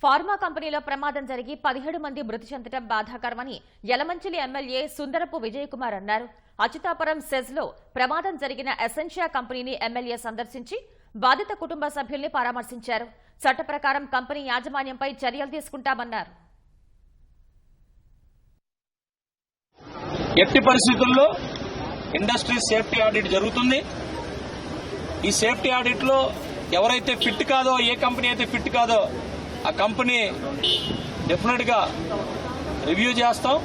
Pharma కంపెనీలో ప్రమాదం జరిగి 17 మంది మృతి చెందడం బాధాకరమని యలమంచిలి ఎమ్మెల్యే సుందరపు విజయకుమార్ అన్నారు. అచ్యుతాపురం సెజ్లో ప్రమాదం జరిగిన ఎసెన్షియా కంపెనీని ఎమ్మెల్యే సందర్శించి బాధిత కుటుంబ సభ్యుల్ని పరామర్శించారు. చట్ట ప్రకారం కంపెనీ యాజమాన్యంపై చర్యలు తీసుకుంటామన్నారు. ఎట్టి పరిస్థితుల్లో ఇండస్ట్రీ సేఫ్టీ ఆడిట్ జరుగుతుంది. ఈ సేఫ్టీ ఆడిట్ లో ఎవరైతే ఫిట్ కాదో, ఏ కంపెనీ అయితే ఫిట్ కాదో ఆ కంపెనీ డెఫినెట్ గా రివ్యూ చేస్తాం.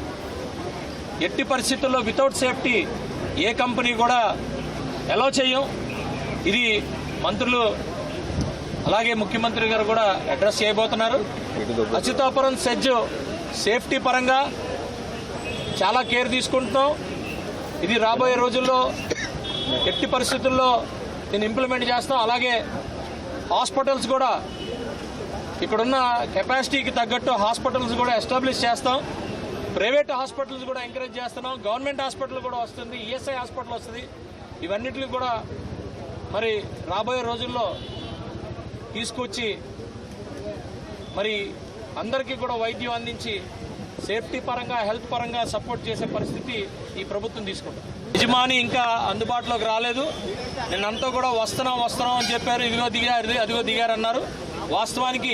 ఎట్టి పరిస్థితుల్లో వితౌట్ సేఫ్టీ ఏ కంపెనీ కూడా అలౌ చేయం. ఇది మంత్రులు అలాగే ముఖ్యమంత్రి గారు కూడా అడ్రస్ చేయబోతున్నారు. అచ్యుతాపురం సెజ్ సేఫ్టీ పరంగా చాలా కేర్ తీసుకుంటున్నాం. ఇది రాబోయే రోజుల్లో ఎట్టి పరిస్థితుల్లో దీన్ని ఇంప్లిమెంట్ చేస్తాం. అలాగే హాస్పిటల్స్ కూడా ఇక్కడున్న కెపాసిటీకి తగ్గట్టు హాస్పిటల్స్ కూడా ఎస్టాబ్లిష్ చేస్తాం. ప్రైవేట్ హాస్పిటల్స్ కూడా ఎంకరేజ్ చేస్తున్నాం. గవర్నమెంట్ హాస్పిటల్ కూడా వస్తుంది, ఈఎస్ఐ హాస్పిటల్ వస్తుంది. ఇవన్నిటిని కూడా మరి రాబోయే రోజుల్లో తీసుకొచ్చి మరి అందరికీ కూడా వైద్యం అందించి సేఫ్టీ పరంగా, హెల్త్ పరంగా సపోర్ట్ చేసే పరిస్థితి ఈ ప్రభుత్వం తీసుకుంటుంది. యజమాని ఇంకా అందుబాటులోకి రాలేదు. నిన్నంతా కూడా వస్తున్నాం అని చెప్పారు. ఇదిగో దిగారు, అదిగో దిగారు అన్నారు. వాస్తవానికి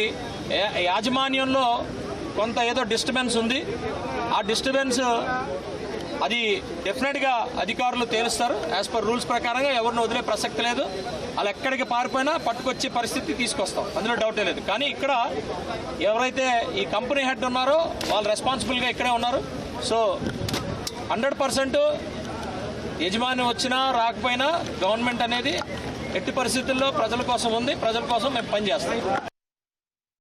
యాజమాన్యంలో కొంత ఏదో డిస్టర్బెన్స్ ఉంది. ఆ డిస్టర్బెన్స్ అది డెఫినెట్ గా అధికారులు తేలుస్తారు. యాజ్ పర్ రూల్స్ ప్రకారంగా ఎవరిని వదిలే ప్రసక్తి లేదు. అలా ఎక్కడికి పారిపోయినా పట్టుకొచ్చే పరిస్థితి తీసుకొస్తాం, అందులో డౌటే లేదు. కానీ ఇక్కడ ఎవరైతే ఈ కంపెనీ హెడ్ ఉన్నారో వాళ్ళు రెస్పాన్సిబుల్ గా ఇక్కడే ఉన్నారు. సో 100% యజమాని వచ్చినా రాకపోయినా గవర్నమెంట్ అనేది ఎట్టి పరిస్థితుల్లో ప్రజల కోసం ఉంది. ప్రజల కోసం మేము పనిచేస్తాం.